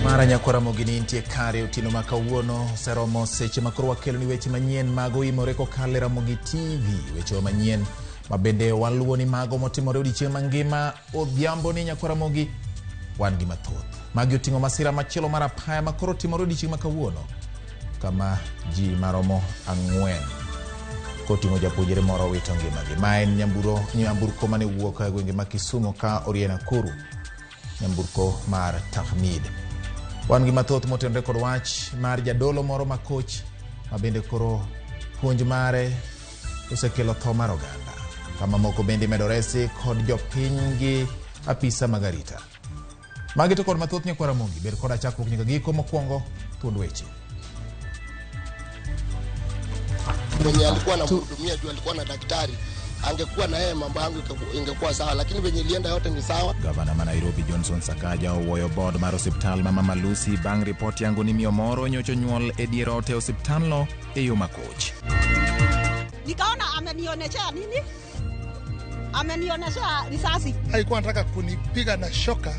Mara Ramogi nitie kare otieno ma kawuono seromo seche makoro wakelo ni weche manyien mag Oimore kokalo Ramogi TV. Weche manyien mabende waluwo ni mago motimore odiechieng' mangima odhiambo ni Ramogi wan gi mathoth. Magi oting'o masira machielo mar apaya makoro timore odiechieng' ma kawuono kama ji maromo 4 koting'o japuonjre moro wito ngimagi. Ma en nyamburko mane wuok e gwenge ma Kisumu ka orie Nakuru, nyamburko mar Tahmid. Wan gi mathoth motenore kod wach mar jadolo moro makoch mabende koro puonj mare osekelo tho mar oganda. Kama moko bende medoresi kod jopiny gi apisa magarita. Magi to kod mathoth Ramogi ber kod achakruok nyaka giko mokwongo thuond weche. Mwenye alikuwa na mhudumia juu alikuwa na daktari, angekuwa na yeye mambo yangu ingekuwa sawa, lakini venye ilienda yote ni sawa. Gavana wa Nairobi Johnson Sakaja owoyo board mar osiptal ma Mama Lucy bang' ripot yango ni Oimore nyocho nyuol e dier ot e osiptalno e yo makoch. Nikaona amenionyesha nini? Amenionyesha risasi. Alikuwa anataka kunipiga na shoka.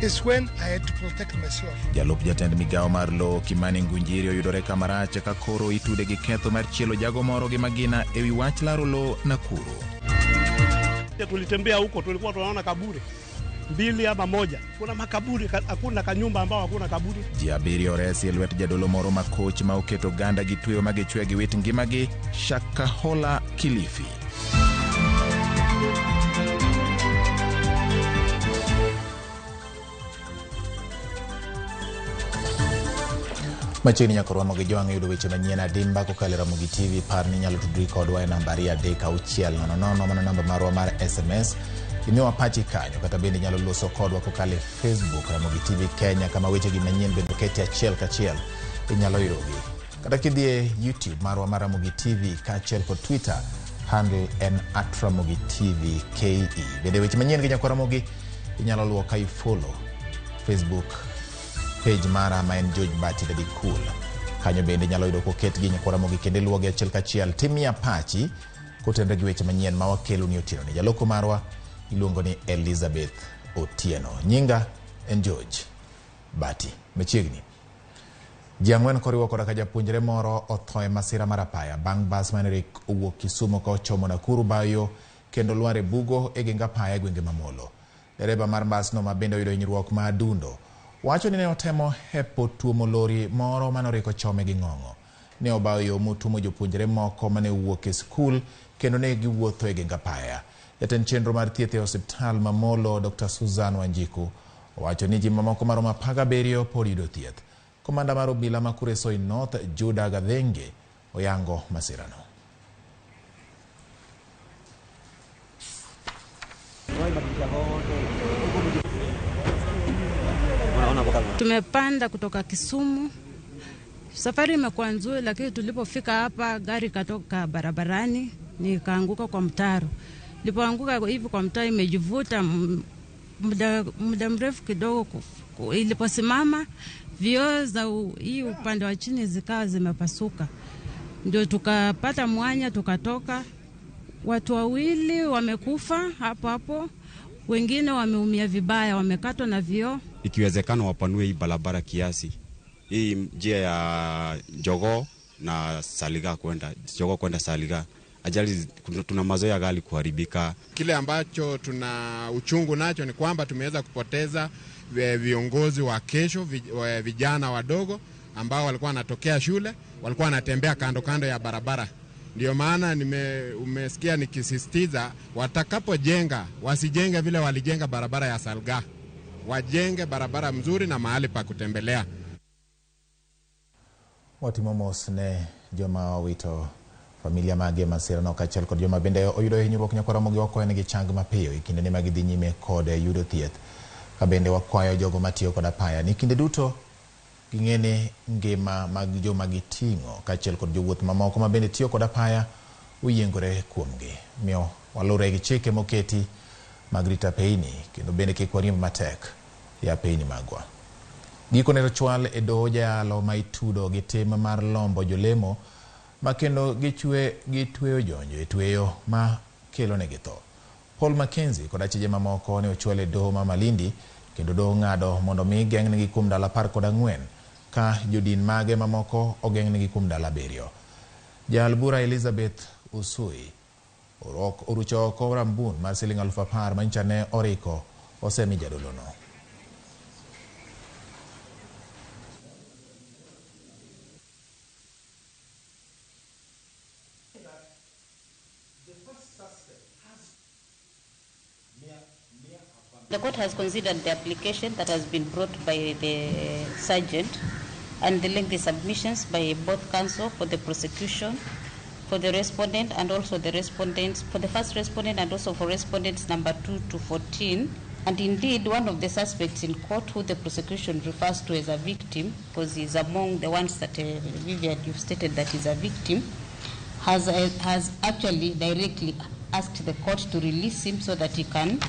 Is when I had to protect myself. Jalup jatend migao mar lo Kimani Ngunjiri oyudore kamarache ka koro itude gi ketho mar chielo jago moro gi magina ewi wach laro lo Nakuru. Tulitembea huko tulikuwa tunaona kaburi 2 ama 1. Kuna makaburi, hakuna kanyumba ambao hakuna kaburi. Jiabiri oresi elwet jadolo moro makoch ma oketo ganda gi tweyo magichwe gi wit ngimagi Shakahola Kilifi. Machini nyaka Ramogi joang' yudo weche manyien adimba kokalo Ramogi TV. Par ni nyalo tudri kodwa e namba 36000 mana namba marwa mar SMS. Imiwa pachi kanyo kata bende nyalo loso kodwa kokalo Facebook Ramogi TV Kenya. Kama weche gi manyien bende kete achiel kachiel inyalo yudogi. Kata kidhie YouTube marwa mar Ramogi TV kachiel kod Twitter handle en @Ramogi TV KE. Bende weche manyien gi nyaka Ramogi inyalo luwo kai follow Facebook page mara ma en George Bati the Cool. Kanyo bende nyalo yudo koket gi nyaka Ramogi kende luwo gi achiel kachiel. Timia pachi kotendre gi weche manyien ma wakelo ni otieno ni. Jaloko marwa iluongo ni Elizabeth Otieno. Nyinga en George Bati. Machiegni ji 4 koriwo koda ka japuonjre moro otho e masira mar apaya bang' bas mane owuok Kisumu ka ochomo Nakuru bayo kendo lware bugo e geng apaya e gwenge mamolo. Dereba mar bas no mabende oyudo hinyruok ma adundo wacho ni ne otemo hepo tuomo lori moro manoriko chome gi ng'ong'o. Ne obayo yo motumo jopuonjre moko mane wuok e skul kendo ne giwuotho e geng apaya. Jatend chenro mar thieth e osiptal mamolo Dr. Susan Wanjiku wacho ni ji mamoko maromo 17 pod yudo thieth. Komanda mar obila ma Kuresoi North Juda Gadhenge oyango masirano. Tumepanda kutoka Kisumu. Safari imekuwa nzuri, lakini tulipofika hapa gari katoka barabarani nikaanguka kwa mtaro. Nilipoanguka hivi kwa mtaro imejivuta muda mrefu kidogo. Iliposimama vioo za hii upande wa chini zikawa zimepasuka. Ndio tukapata mwanya tukatoka. Watu 2 wamekufa hapo. Wengine wameumia vibaya, wamekatwa na vioo. Ikiwezekana wapanue hii barabara kiasi. Hii njia ya Jogoo na Saliga kwenda Saliga. Ajali tuna mazoea gari kuharibika. Kile ambacho tuna uchungu nacho ni kwamba tumeweza kupoteza viongozi wa kesho, vijana wadogo ambao walikuwa wanatokea shule, walikuwa wanatembea kando ya barabara. Ndio maana umesikia nikisisitiza watakapojenga wasijenge vile walijenga barabara ya Salga. Wajenge barabara mzuri na mahali pa kutembelea. Watimomos ne joma wito familia mage masira no kachiel kod joma bende oyudo hinyruok nyaka Ramogi wakoyo negi chang mapiyo kinde ne magidhi nyime kod yudo thieth. Ka bende wakwayo jogo matiyo kod apaya ni kinde duto ging'ene ngima mag joma giting'o kachiel kod jowuoth mamoko ma bende tiyo kod apaya uyiengore kuomgi. Miyo walure gi chike moketi mag rita peini kendo bende kik wariemb matek ya peini magwa. Giko ne chwal e doho jalo ma itudo gi tim mar lombo jolemo ma kendo gitweyo jonjo e tweyo ma kelo ne githo. Paul Mackenzie kod achije mamoko ne ochwal e doho ma Malindi kendo do ng'ado mondo mi geng'negi kuom ndalo 14 ka jodin mage mamoko ogeng'negi kuom ndalo 7. Jal bura Elizabeth Usui orucho oko rambun mar siling 10,000 manyicha ne oriko osemi jadolono. The court has considered the application that has been brought by the sergeant and the lengthy submissions by both counsel for the prosecution, for the respondent and also the respondents, for the first respondent and also for respondents number 2 to 14. And indeed, one of the suspects in court, who the prosecution refers to as a victim, because he's among the ones that, Vivian, you've stated that he's a victim, has actually directly asked the court to release him so that he can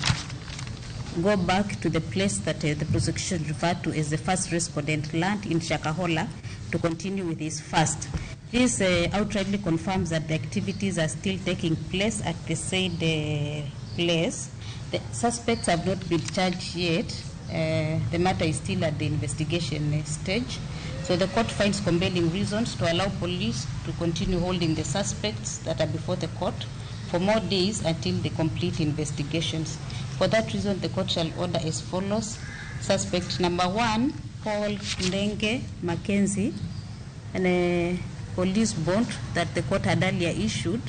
go back to the place that the prosecution referred to as the first respondent land in Shakahola to continue with his fast. This outrightly confirms that the activities are still taking place at the said place. The suspects have not been charged yet. The matter is still at the investigation stage. So the court finds compelling reasons to allow police to continue holding the suspects that are before the court for more days until they complete investigations. For that reason, the court shall order as follows. Suspect number 1, Paul Ndenge Mackenzie, and a police bond that the court had earlier issued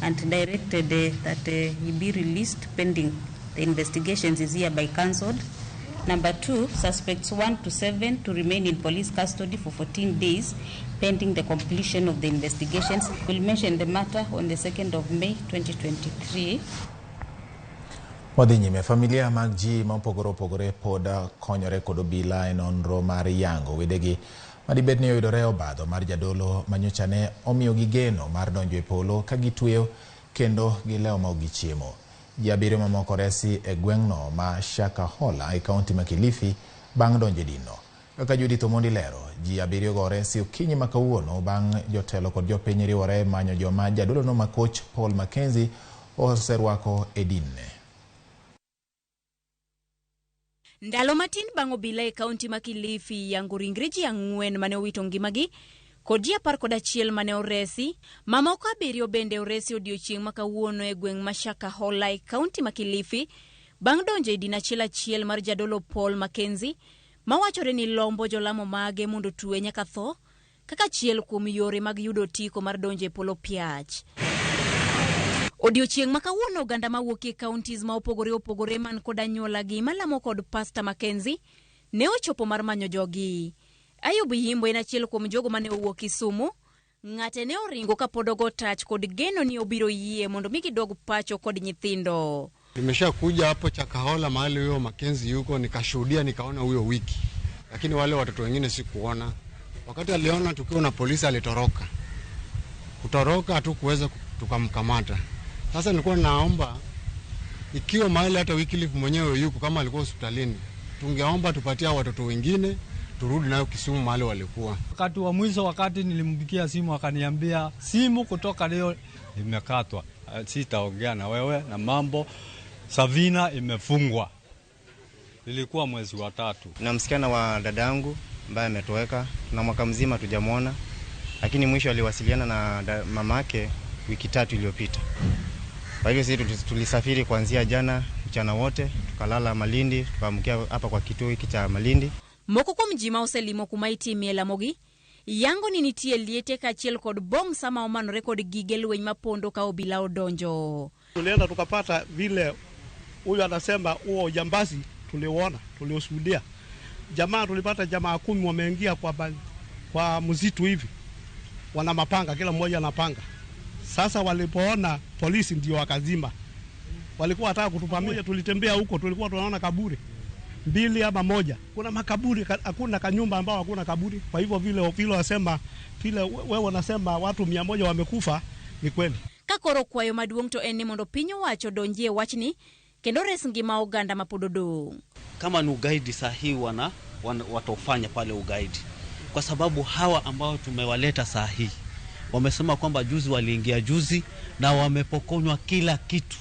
and directed that he be released pending the investigations is hereby cancelled. Number 2, suspects 1 to 7 to remain in police custody for 14 days pending the completion of the investigations. We'll mention the matter on the 2nd of May 2023. Wadhi nyime, familia mag ji mopogore opogore pod konyore kod obila e nonro mar yango wedegi madibed ni oyudore obadho mar jadolo manyocha ne omiyogi geno mar donjo e polo ka gitweyo kendo gilewo ma ok gichiemo. Ji 7 mamoko resi e gweng'no ma Shakahola e kaunti ma Kilifi bang' donjo e dino. Kaka Judith Omondi lero, ji 7 go resi okinyi ma kawuono bang' jotelo kod jopiny riwore manyo joma jadolono ma coach Paul Mackenzie oserwako e dinne. Ndalo matin bang' obila e kaunti ma Kilifi yango ringre ji 4 mane owito ngimagi kod ji 11 mane oresi, mamoko 7 bende oresi odiochieng' ma kawuono e gweng' ma Shakahola e kaunti ma Kilifi bang' donjo e din achiel mar jadolo Paul Mackenzie mawachore ni lombo jolamo mage mondo tuwe nyaka tho kaka achiel kuom yore mag yudo tiko mar donjo e polo piach. Odiochieng' ma kawuono oganda mawuok e counties ma opogore man kod anyuola gi malamo kod Pastor Mackenzie ne ochopo mar manyo jogi. Ayub Yimbo en achiel kuom jogo mane owuok Kisumu. Ng'ate ne oringo ka pod ogo tach kod geno ni obiro yie mondo mi gidog pacho kod nyithindo. Nimesha kuja hapo Shakahola mahali huyo Mackenzie yuko, nikashuhudia, nikaona huyo wiki, lakini wale watoto wengine sikuona. Wakati aliona tukiwa na polisi alitoroka. Kutoroka hatukuweza tukamkamata. Sasa nilikuwa naomba ikiwa mahali hata Wycliffe mwenyewe yuko kama alikuwa hospitalini, tungeomba tupatia watoto wengine turudi nayo Kisumu mahali walikuwa. Wakati wa mwisho, wakati nilimpigia simu akaniambia simu kutoka leo imekatwa, sitaongea na wewe na mambo Savina imefungwa. Ilikuwa mwezi wa 3. Na msichana wa dada yangu ambaye ametoweka na mwaka mzima tujamuona, lakini mwisho aliwasiliana na mamake wiki 3 iliyopita. Kwa hivyo sisi tulisafiri kuanzia jana mchana wote, tukalala Malindi, tukaamkia hapa kwa kituo hiki cha Malindi. Moko kwa mjima oselimo kumaiti miela mogi yango ni nitie liete ka achiel kod bong sama omanore kod gige lweny mapondo ka obila odonjo. Tulienda tukapata vile huyu anasema huo jambazi tulioshuhudia. Tulipata jamaa 10 wameingia kwa msitu hivi. Wana mapanga, kila mmoja ana panga. Sasa walipoona polisi ndio wakazima. Walikuwa wataka kutupamia, tulitembea huko, tulikuwa tunaona kaburi 2 ama 1. Kuna makaburi, hakuna kanyumba ambao hakuna kaburi. Kwa hivyo vile wasema, vile wewe unasema watu 100 wamekufa, ni kweli. Kakoro kwayo maduong' to en mondo piny owacho donjie wachni kendo res ngima oganda mapododo. Kama ni ugaidi sahihi watofanya pale ugaidi. Kwa sababu hawa ambao tumewaleta sahihi wamesema kwamba juzi waliingia juzi na wamepokonywa kila kitu.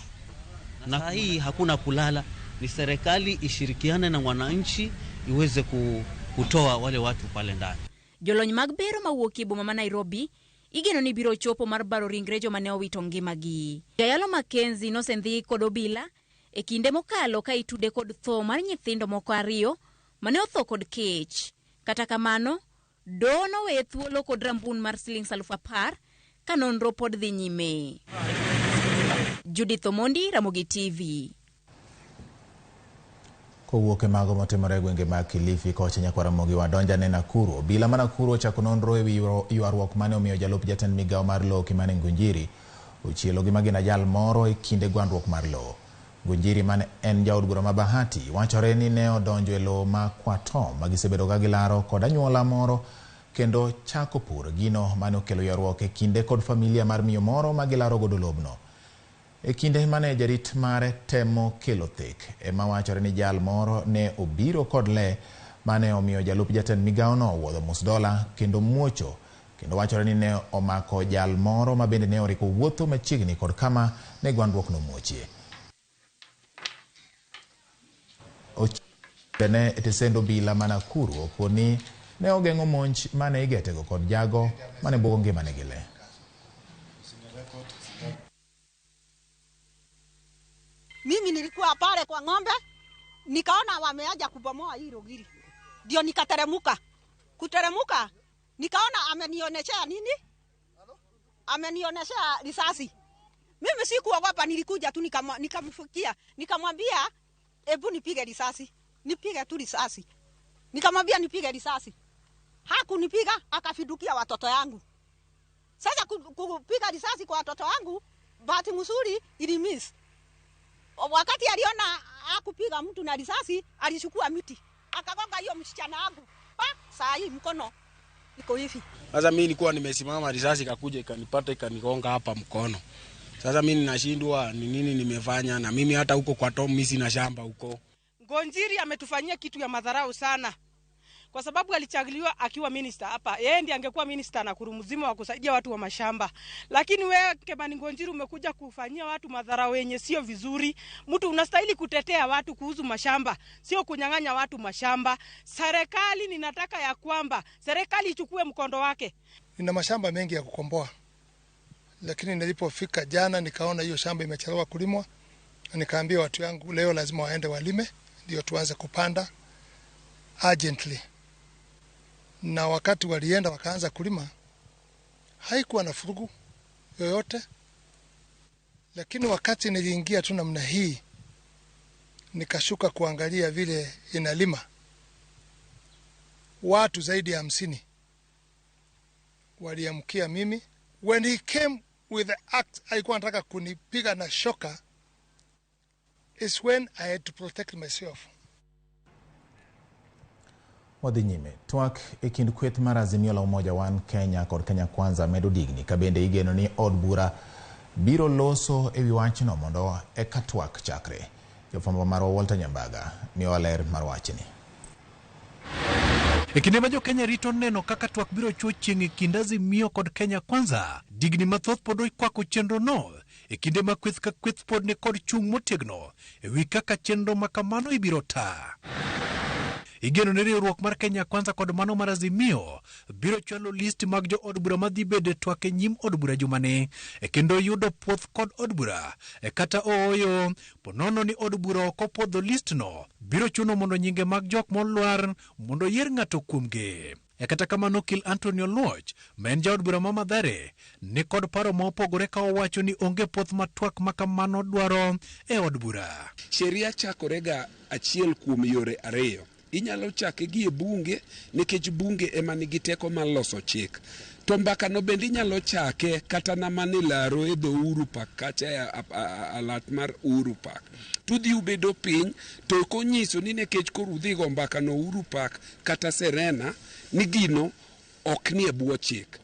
Na sahihi hakuna kulala, ni serikali ishirikiane na wananchi iweze kutoa wale watu pale ndani. Jolony mag bero mawuok e boma ma Nairobi igeno ni biro chopo mar baro ringre joma ne owito ngimagi. Jayalo Mackenzie nosendhi kod obila e kinde mokalo ka itude kod tho mar nyithindo moko 2 mane otho kod kech. Kata kamano, dono we thuolo kod rambun mar Sh10,000 ka nonro pod dhi nyime. Judith Omondi, Ramogi TV. Kowuok e mago motimore gwenge mag Kilifi kocha nyaka Ramogi wadonja ne Nakuru. Obila ma Nakuru ochako nonro ewi ywaruok mane omiyo jalup jatend migawo mar lowo Kimani Ngunjiri ochielo gi magina jal moro e kinde gwandruok mar lowo. Ngunjiri mane en jaod bura ma Bahati wachore ni ne odonjo e lowo ma Kwatom magisebedo ka gilaro kod anyuola moro kendo chako pur, gino mane okelo ywaruok e kinde kod familia mar miyo moro magilaro godo lobno. E kinde mane jarit mare temo kelo thek ema wachore ni jal moro ne obiro kod le mane omiyo jalup jatend migawo no wuodho $1 kendo muocho, kendo wachore ni ne omako jal moro ma bende ne oriko wuotho machiegni kod kama ne gwandruok no muochie. Bene etesendo obila ma Nakuru okoni ne ogeng'o monj mane igetego kod jago mane bugo ngimane gi le. Mimi nilikuwa pale kwa ng'ombe, nikaona wameaja kubomoa hii rogiri. Ndio nikateremuka. Kuteremuka, nikaona amenioneshea nini? Amenioneshea risasi. Mimi sikuogopa, nilikuja tu nikamfikia, nikamwambia hebu nipige risasi. Nipige tu risasi. Nikamwambia nipige risasi. Hakunipiga, akafidukia watoto yangu. Sasa kupiga risasi kwa watoto wangu, bahati nzuri ilimiss. Wakati aliona hakupiga mtu na risasi, alichukua miti akagonga hiyo msichana wangu. Saa hii mkono iko hivi. Sasa mimi nilikuwa nimesimama, risasi ikakuja ikanipata ikanigonga hapa mkono. Sasa mimi ninashindwa ni nini nimefanya, na mimi hata huko kwa Tom mimi sina shamba huko. Ngunjiri ametufanyia kitu ya madharau sana. Kwa sababu alichaguliwa akiwa minister hapa. Yeye ndiye angekuwa minister na kurumuzima wa kusaidia watu wa mashamba. Lakini wewe Kimani Ngunjiri umekuja kufanyia watu madharau yenye sio vizuri. Mtu unastahili kutetea watu kuhusu mashamba, sio kunyang'anya watu mashamba. Serikali ninataka ya kwamba serikali ichukue mkondo wake. Nina mashamba mengi ya kukomboa. Lakini nilipofika jana nikaona hiyo shamba imechelewa kulimwa. Nikaambia watu yangu leo lazima waende walime ndio tuanze kupanda urgently. Na wakati walienda wakaanza kulima, haikuwa na furugu yoyote. Lakini wakati niliingia tu namna hii, nikashuka kuangalia vile inalima, watu zaidi ya 50 waliamkia mimi. When he came with the axe, alikuwa anataka kunipiga na shoka, is when I had to protect myself. Wadhi nyime, twak e kind kweth mar Azimio la Umoja One Kenya kod Kenya Kwanza medo digni ka bende igeno ni od bura biro loso ewi wachno mondo eka twak chakre. Jofwambo marwa Walter Nyambaga miyo ler mar wachni. E kinde ma Jo-Kenya rito neno kaka twak biro chuo chieng' e kind Azimio kod Kenya Kwanza, digni mathoth pod okwako chenro no, e kinde ma kweth ka kweth pod ne kod chung' motegno ewi kaka chenro makamano ibiro taa. Igeno ne riwruok mar Kenya Kwanza kod mano mar Azimio biro chwalo list mag jo od bura madhi bede twak e nyim od bura jumane, e kendo yudo puoth kod od bura kata ooyo ponono ni od bura ok opwodho list no biro chuno mondo nyinge mag jok molwar mondo yier ng'ato kuomgi. Kata kamano Kil Anthony Oluoch ma en jaod bura ma Mathare ni kod paro ma opogore ka owacho ni onge puoth matwak makamano dwaro e od bura. Sheria chakorega achiel kuom yore ariyo. Inyalo chake gi e bunge nikech bunge ema nigi teko mar loso chik. To mbaka no bende inyalo chake kata na manilaro e dho Uhuru Park kacha alat mar Uhuru Park. Tudhi ubedo piny to konyiso ni nekech korudhi go mbaka no Uhuru Park kata Serena ni gino ok ni e bwo chik.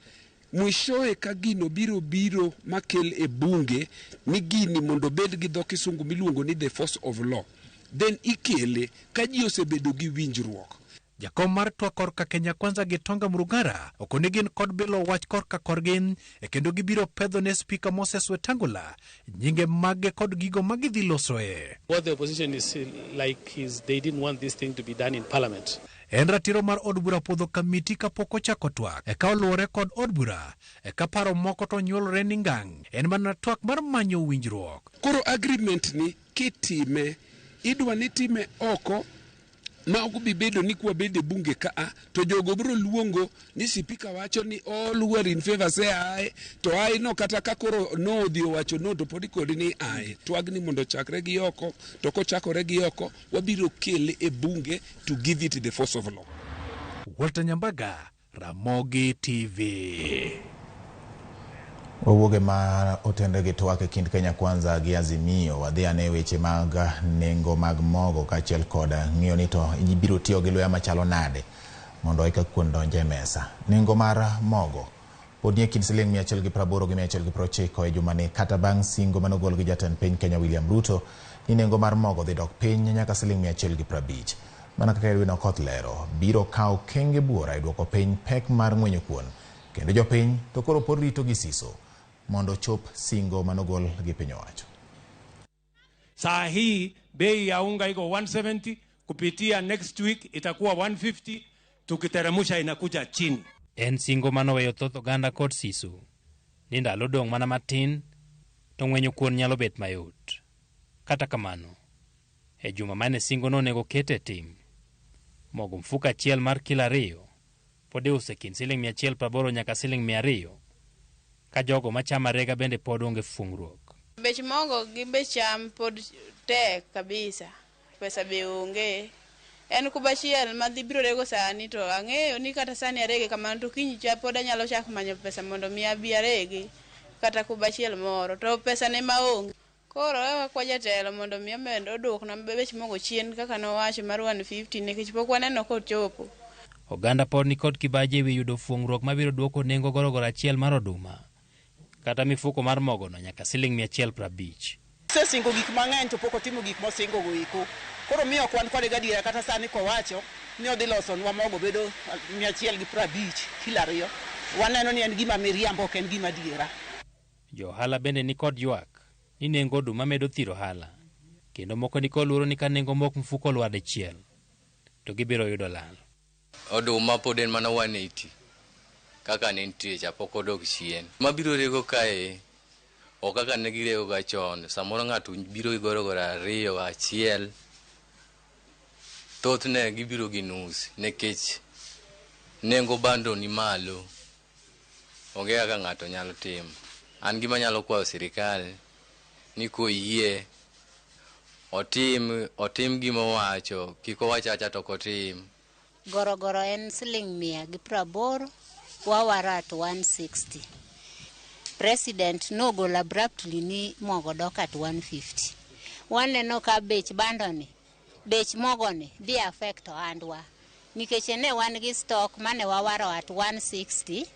Mwishoe ka gino biro makel e bunge ni gini mondo bed gi dho kisungu miluongo ni the force of law. Then ikele ka ji osebedo gi winjruok. Jakom mar twak korka Kenya Kwanza Gitonga Murugara okoni gin kod bilo wach korka korgin kendo gibiro pedho ne Spika Moses Wetangula nyinge mage kod gigo magidhi losoe. What the opposition is like is they didn't want this thing to be done in parliament. En ratiro mar od bura podho kamiti kapok ochako twak eka oluwore kod od bura eka paro moko to nyuolore ni ngang' en mana twak mar manyo winjruok. Koro agreement ni kitime idwa ni time oko ma ok bi bedo ni kwa bede bunge ka to jogo biro luongo ni Spika wacho ni all who are in favor say aye to aye no kata ka koro no odhi wacho no to podi kodi ni aye twagni mondo chakre gi oko to kochakore gi oko wabiro kele e bunge to give it the force of law. Walter Nyambaga, Ramogi TV. Owuoge ma otende gi twak e kind Kenya Kwanza gi Azimio wadhi ane weche mag nengo mag mogo kaachiel kod ng'iyo ni to ibiro tiyo gi luya machalo nade mondo eka kuon donje mesa. Nengo mar mogo pod nie kind siling 180 gi 190 e jumani kata bang' singo manogol gi jatend piny Kenya William Ruto ni nengo mar mogo dhi dok piny nyaka siling 150. Mana kaka Edwin Okoth lero biro kawo kenge buora e duoko piny pek mar ng'wenyo kuon kendo jopiny to koro pod rito gi siso mondo chop singo manogol gi piny owacho. Saa hii bei ya unga iko 170, kupitia next week itakuwa 150, tukiteremusha inakuja chini. En singo manoweyo thoth oganda kod siso ni ndalo dong' mana matin to ng'wenyo kuon nyalo bet mayot. Kata kamano e juma mane singo no nego kete tim mogo mfuka achiel mar kilo 2 pod iuso kind siling 180 nyaka siling 200 ka jogo machama rega bende pod onge fungruok. Bech mogo gi bech cham pod tek kabisa, pesa be onge. En kubachiel madhi biro rego sani to ang'eyo ni kata sani arege kamano to kiny cha pod anyalo chak manyo pesa mondo mi abi arege kata kubachiel moro to pesa ne maonge. Koro ewa kwa jatelo mondo mi omed odwok na bech mogo chien kaka nowacho mar 150 nikech pok waneno kochopo. Oganda pod ni kod kibaji ewi yudo fungruok mabiro duoko nengo gorogoro achiel mar oduma kata mifuko mar mogo no nyaka siling 150. Sesingo gik mang'eny to pok otimo gik mosingo go iko. Koro miyo kwan kode gadiera kata sani ko wacho ni odhi loso nwa mogo bedo 150 kilo 2. Waneno ni en gima miriambo ok en gima diera. Johala bende ni kod ywak ni nengo oduma medo thiro hala kendo moko ni koluoro ni ka nengo mok mfuko lwade chiel to gibiro yudo lal. Oduma pod en mana 180 kaka ne nitie cha pok odok chien. Mabiro rego kae o kaka ne girego ga chon samoro ng'ato biro igorogoro 2 achiel thothne gibiro gi nus nikech nengo bando ni malo onge kaka ng'ato nyalo timo. An gima nyalo kwayo sirikal ni koyie otim gima owacho kik owach acha to kotim. Gorogoro en siling 180 wawara at 160. President nogol abruptly ni mogo dok at 150. Waneno ka bech bando ni bech mogo ni bi affect ohandwa nikech ne wan gi stock mane wawaro at 160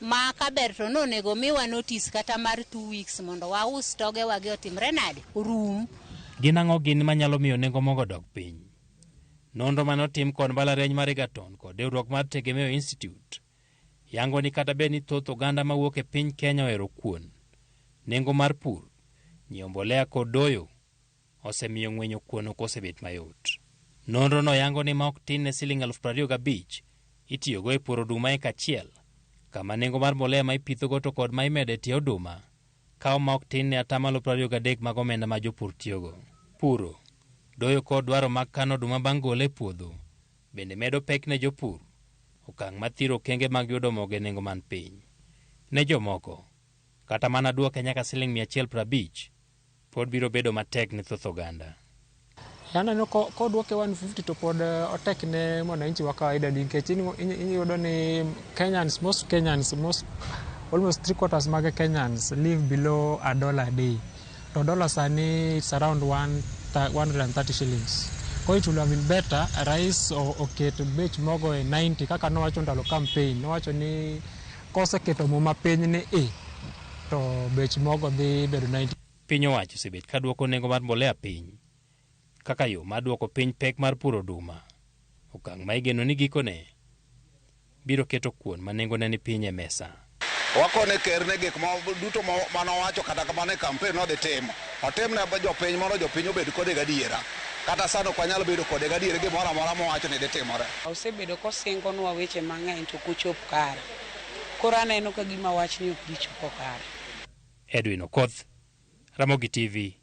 ma kaber to nonego miwa notice kata mar 2 weeks mondo waus toge wage otimre nade orum. Ginang'o gin manyalo miyo nengo mogo dok piny? Nonro manotim kod mbalariany mar Egerton kod riwruok mar Tegemeo Institute yango ni kata bed ni thoth oganda mawuok e piny Kenya ohero kuon, nengo mar pur, nyiewo mbolea kod doyo osemiyo ng'wenyo kuon ok osebet mayot. Nonro no yango ni ma ok tin ne siling 25,000 itiyogo e puro oduma eka achiel, kama nengo mar mbolea ma ipithogo to kod ma imede tie oduma kawo ma ok tin ne 23% mag omenda ma jopur tiyogo. Puro, doyo kod dwaro mag kano oduma bang' gole e puodho bende medo pek ne jopur, okang' mathiro kenge mag yudo mogo e nengo man piny. Ne jomoko, kata mana duoke nyaka siling 150 pod biro bedo matek ne thoth oganda. Yananeno koduoke 150 to pod otek ne mwananchi wa kawaida nikech iyudo ni most Kenyans, almost 3/4 mag Kenyans live below $1 a day. To dollar sani it's around 130 shillings. Kwa hiyo it would have been better rais oketo bech mogo e 90 kaka nowacho ndalo campaign. Nowacho ni koseketo mo mapiny ni to bech mogo dhi bedo 90. Piny owacho osebet ka duoko nengo mar mbolea piny kaka yo mar duoko piny pek mar puro oduma okang' ma igeno ni gikone biro keto kuon ma nengone ni piny e mesa. Wakone ker ne gik duto manowacho kata kamano e kampen nodhi timo. Otim ne jopiny mondo jopiny obed kode gadiera. Kata sano kwa nyalo bedo kode gadiera gimoro amora mowacho ni dhi timore. Osebedo kosingonwa weche mang'eny to kuchop kare. Koro aneno ka gima wachni ok gichopo kare. Edwin Okoth, Ramogi TV,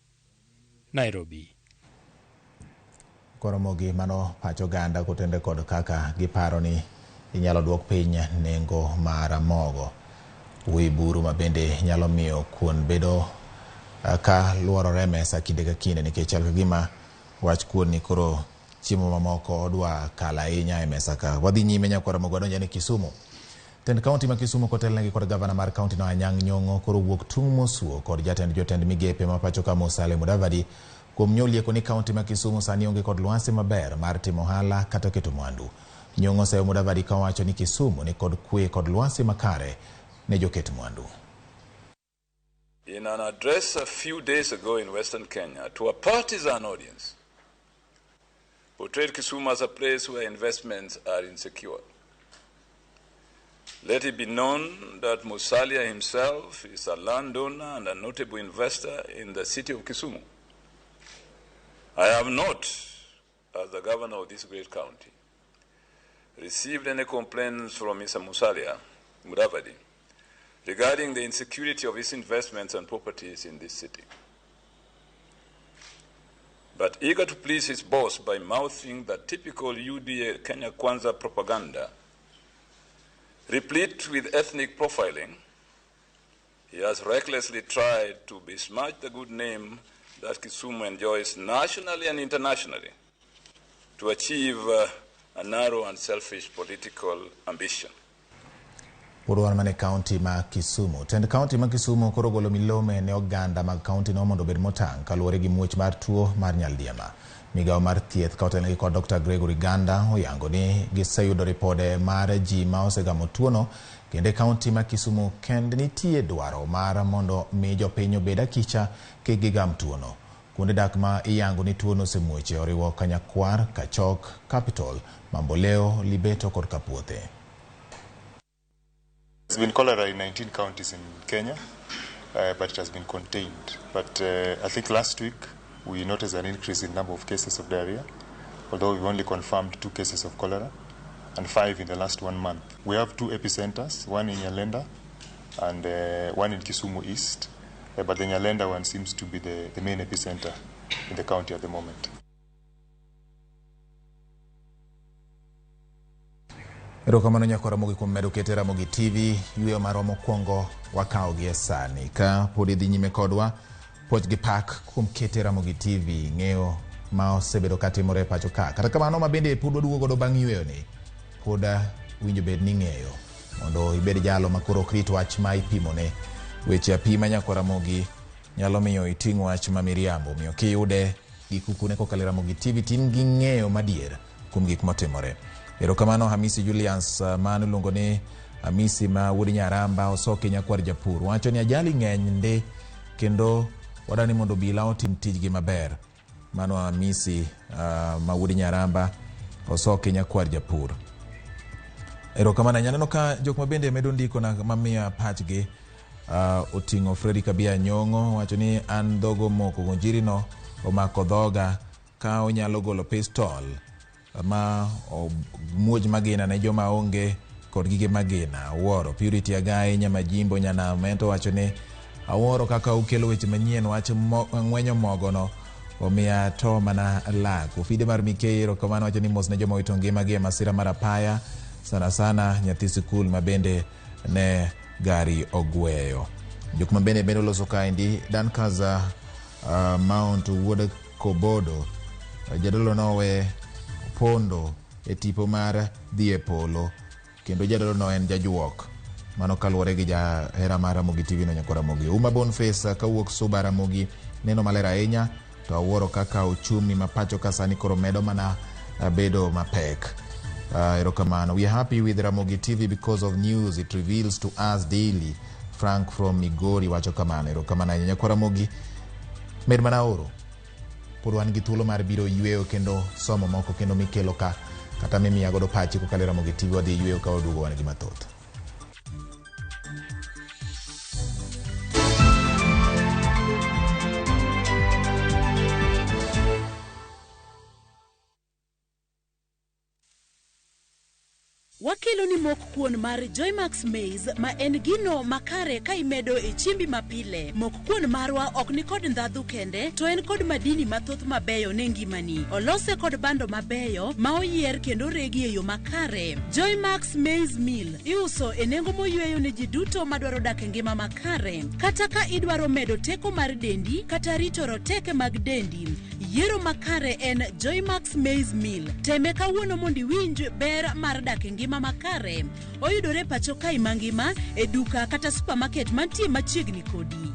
Nairobi. Ramogi mano pacho ganda kotende kod kaka giparo ni inyalo duok piny nengo mar mogo. Wi buru ma bende nyalo miyo kuon bedo ka luorore mesa kinde ka kinde nikech chal gima wach kuon ni koro chiemo mamoko odwa kala ahinya e mesa ka. Wadhi nyime nyakwara mogo donjo ni Kisumu. Tend kaunti ma Kisumu kotelnegi kod gavana mar kaunti no Anyang' Nyong'o koro wuok tung' mosuo kod jotend migepe ma pacho ka Musalia Mudavadi kuom nyolieko ni kaunti ma Kisumu sani onge kod lwasi maber mar timo ohala kata keto mwandu. Nyong'o seyo Mudavadi kawacho ni Kisumu ni kod kwe kod lwasi makare ne joket mwandu. In an address a few days ago in Western Kenya to a partisan audience, portrayed Kisumu as a place where investments are insecure. Let it be known that Musalia himself is a landowner and a notable investor in the city of Kisumu. I have not, as the governor of this great county, received any complaints from Mr. Musalia Mudavadi regarding the insecurity of his investments and properties in this city. But eager to please his boss by mouthing the typical UDA Kenya Kwanza propaganda, replete with ethnic profiling, he has recklessly tried to besmirch the good name that Kisumu enjoys nationally and internationally to achieve a narrow and selfish political ambition. Purwan mane kaunti ma Kisumu. Tend kaunti ma Kisumu koro golo milome ne oganda mag kaunti no mondo bed motang' kaluwore gi muoch mar tuo mar nyaldiema. Migawo mar thieth kautelnegi kod Dr. Gregory Ganda oyango ni giseyudo ripode mar ji ma osegamo tuono kende kaunti ma Kisumu kende nitie dwaro mar mondo mi jopiny obed akicha kik gigam tuono. Kuonde dak ma iyango ni tuono osemuoche oriwo Kanyakwar, Kachok, Capital, Mamboleo, Libeto kod Kapuothe. There's been cholera in 19 counties in Kenya, but it has been contained. But I think last week we noticed an increase in number of cases of diarrhea, although we've only confirmed 2 cases of cholera and 5 in the last 1 month. We have 2 epicenters, one in Nyalenda and one in Kisumu East, but the Nyalenda one seems to be the main epicenter in the county at the moment. Erokamano nyakora Ramogi kuom medo kete Ramogi TV yueyo marwa mokwongo wakao gi sani ka pod idhi nyime kodwa poch gi pak kuom kete Ramogi TV ng'eyo ma osebedo katimore pacho ka kata kamano ma bende pod waduogo godo bang' yueyo ni pod winjo bed ni ng'eyo mondo ibed jalo makoro krit wach ma ipimone weche apima nyakora Ramogi nyalo miyo iting' wach ma miriambo miyo kiyude gi kukune kokalo Ramogi TV tin gi ng'eyo madier kuom gik motimore. Erokamano Hamisi Julius manu luongo ni Hamisi ma wuod Nyaramba Osoke Nyakwar Japur wacho ni ajali ng'eny nde kendo wadani mondo bila otim tijgi maber. Mano Hamisi ma wuod Nyaramba Osoke Nyakwar Japur. Erokamano nyaneno ka jok mabende medo ndiko na mamia pachgi oting'o Fredi Kabia Nyong'o wacho ni an dhogo moko gonjiri no omako dhoga ka onyalo golo pistol ma muoj magina ne joma onge kod gige magina Awuoro Purity Agai nyama jimbo nyana mento wacho ni Awuoro kaka ukelo weche manyien wacho ng'wenyo mogo no omiya to mana lak. Ofide mar Mikero kamano wacho ni mos ne joma wito ngimagi masira mar apaya sana nyathi sikul mabende ne gari ogweyo. Jok mabende bende loso kaindi Dan Kaza Mount wuod Kobodo jadolo nowe pondo e tipo mar dhi e polo kendo jadolo no en jajuok mano kaluwore gi jahera mar Ramogi TV no nyakora Ramogi. Uma Boniface kawuok Suba Ramogi neno maler ahinya to Awuoro kaka uchumi mapacho ka sani koro medo mana bedo mapek. Erokamano. We are happy with Ramogi TV because of news it reveals to us daily. Frank from Migori wacho kamano. Erokamano nyakora Ramogi med mana oro pod wan gi thuolo mar biro yueyo kendo somo moko kendo mikelo ka kata mimi agodo pachi kokalo Ramogi TV wadhi yweyo ka waduogo wan gi mathoth. Wakelo ni mok kuon mar Joymax Maize ma en gino makare ka imedo e chimbi mapile. Mok kuon marwa ok ni kod ndhadhu kende, to en kod madini mathoth mabeyo ne ngimani. Olose kod bando mabeyo ma oyier kendo regi e yo makare. Joymax Maize Meal iuso e nengo moyweyo ne ji duto madwaro dak e ngima makare. Kata ka idwaro medo teko mar dendi kata rito roteke mag dendi, yiero makare en Joymax Maize Meal. Teme kawuono mondo iwinj ber mar dak e ngima makare. Oyudore pacho kai mangima e duka kata supermarket mantie machiegni kodi.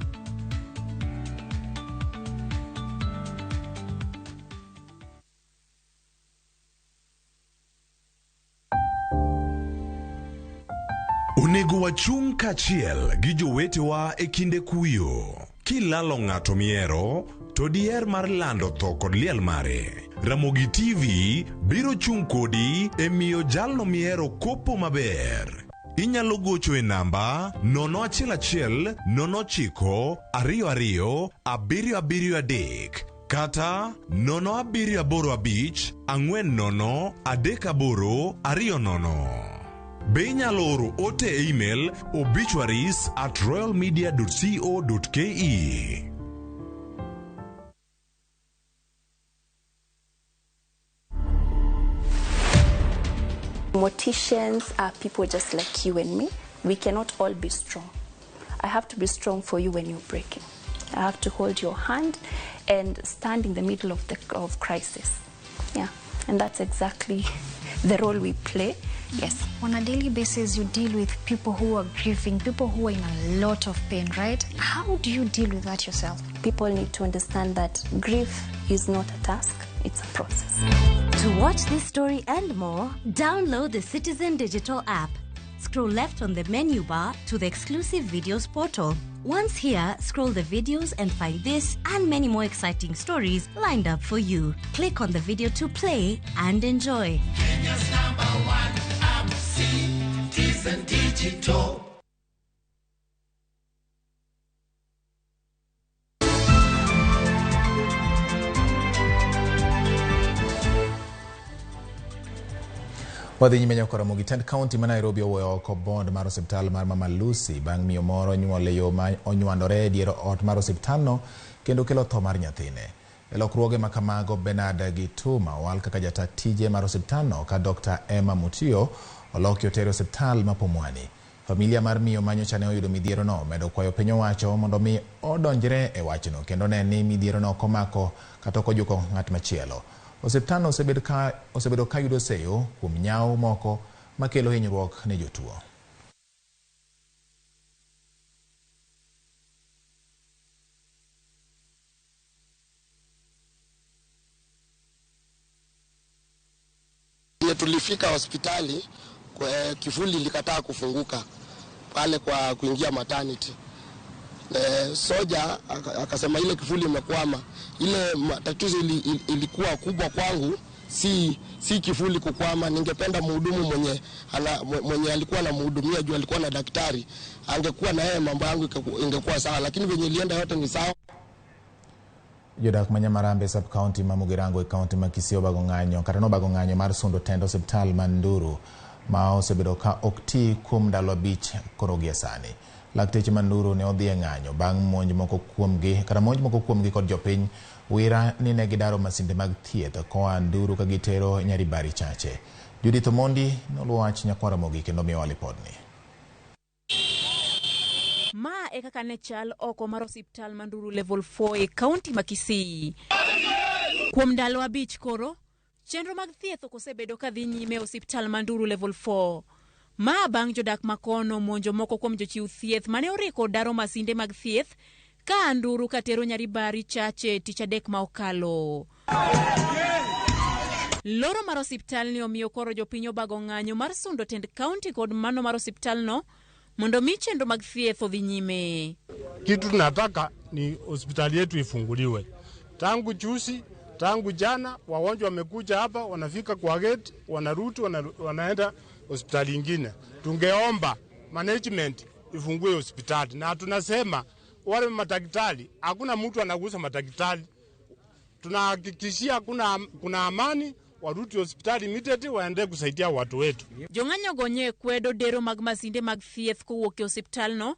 Onego wachung' kachiel gi jowetewa e kinde kuyo. Kilalo ng'ato miero, to diher mar lando tho kod liel mare. Ramogi TV biro chung' kodi e miyo jalno miero kopo maber. Inyalo gocho e namba 011 09 22 773 kata 0785 40 38 20. Be inyalo oro ote e email obituaries@royalmedia.co.ke. Morticians are people just like you and me. We cannot all be strong. I have to be strong for you when you're breaking. I have to hold your hand and stand in the middle of crisis. Yeah, and that's exactly the role we play. Yes. On a daily basis, you deal with people who are grieving, people who are in a lot of pain, right? How do you deal with that yourself? People need to understand that grief is not a task, it's a process. To watch this story and more, download the Citizen Digital app. Scroll left on the menu bar to the exclusive videos portal. Once here, scroll the videos and find this and many more exciting stories lined up for you. Click on the video to play and enjoy. Kenya's #1 app, Citizen Digital. Wadhi nyime nyaka Ramogi. Tend County ma Nairobi oweyo oko bond mar osiptal mar Mama Lucy bang' miyo moro nyuole yo ma onywandore e dier ot mar osiptalno kendo kelo tho mar nyathine. E lokruoge ma kamago, Bernard Gituma owal kaka jata tije mar osiptalno ka Dr. Emma Mutio oloki otere osiptal ma Pumwani. Familia mar miyo manyocha ne oyudo midhiero no medo kwayo piny owacho mondo mi odonjre e wachno kendo ne ni midhiero no komako kata kojuko ng'at machielo. Osiptalno osebedo ka yudo seyo kuom nyawo moko makelo hinyruok ne jotuo. Tulifika hospitali kifuli likataa kufunguka pale kwa kuingia maternity. Soja akasema ile kifuli imekwama. Ile tatizo ilikuwa kubwa kwangu, si kifuli kukwama. Ningependa mhudumu mwenye alikuwa anamhudumia juu alikuwa na daktari, angekuwa na yeye mambo yangu ingekuwa sawa, lakini venye ilienda yote ni sawa. Jodak Manyamarambe sub county ma Mugirango e county ma Kisii obago ng'anyo kata nobago ng'anyo mar sundo tend osiptal man Nduru ma osebedo ka okti kuom ndalo 5 koro gie sani. Lakteche man Nduru ne odhi e ng'anyo bang' monj moko kuomgi kod jopiny wira ni ne gidaro masinde mag thieth koa Nduru ka gitero Nyaribari Chache. Judith Omondi noluwo wach nyakwara Ramogi kendo miyowa lipodni. Ma e kaka ne chal oko mar osiptal Manduru level 4 e county ma Kisii. Kuom ndalo 5 koro, chenro mag thieth osebedo ka dhi nyime osiptal Manduru level 4. Ma bang' jodak makono monjo moko kuom jochiw thieth mane oriko daro masinde mag thieth ka Nduru katero Nyaribari Chache tich adek ma okalo. Loro mar osiptal ni omiyo koro jopiny obago ng'anyo mar sundo tend county kod mano mar osiptal no mondo mi chenro mag thieth odhi nyime. Kitu tunataka ni hospitali yetu ifunguliwe. Tangu juzi Tangu jana wagonjwa wamekuja hapa, wanafika kwa gate, wanarudi wanaenda hospitali nyingine. Tungeomba management ifungue hospitali, na tunasema wale madaktari, hakuna mtu anagusa madaktari. Tunahakikishia kuna amani, warudi hospitali immediately waende kusaidia watu wetu. Jong'anyo gonye kwedo dero mag masinde mag thieth kowuok e hospital no.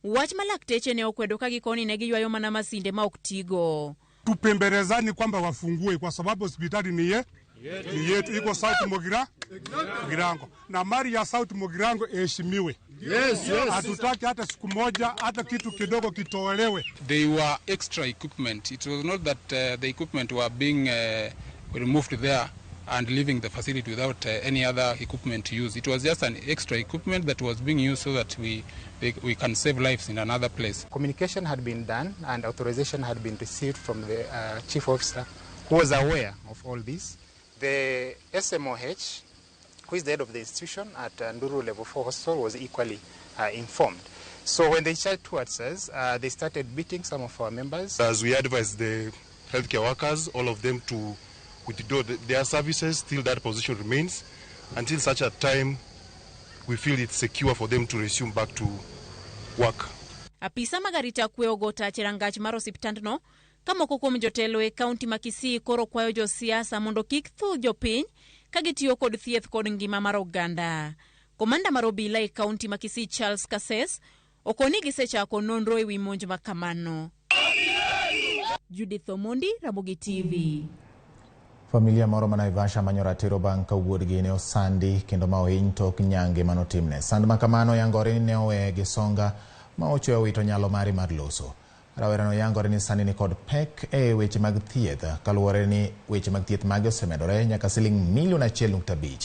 Wach malakteche ne okwedo ka gikoni ne giywayo mana masinde ma ok tigo. Tupembelezani kwamba wafungue kwa sababu hospitali ni yetu, iko South Mogirango na mali ya South Mogirango heshimiwe. Yes. Hatutaki hata siku moja hata kitu kidogo kitolewe. They were extra equipment. It was not that the equipment were being removed there and leaving the facility without any other equipment to use. It was just an extra equipment that was being used so that we can save lives in another place. Communication had been done and authorization had been received from the chief officer who was aware of all this. The SMOH, who is the head of the institution at Nduru Level 4 Hospital, was equally informed. So when they charged towards us, they started beating some of our members. As we advise the healthcare workers, all of them to withdraw their services till that position remains, until such a time we feel it's secure for them to resume back to work. Apisa magarita kwe ogota chirangach mar osiptandno kamoko kuom jotelo e kaunti ma Kisii koro kwayo josiasa mondo kik thuth jopiny ka gitiyo kod thieth kod ngima mar oganda. Komanda mar obila e kaunti ma Kisii Charles Kasses okoni gisechako nonro e wi monj ma kamano. Judith Omondi, Ramogi TV. Familia moro Naivasha manyo ratiro bang' ka wuodgi ne osandi kendo ma ohiny tok nyange manotimne. Sand ma kamano yangore ni ne owe gi songa ma ochueyo wito nyalo mare mar loso. Rawerano yangore ni sani ni kod pek e weche mag thieth kaluwore ni weche mag thieth mage osemedore nyaka $1.5 million.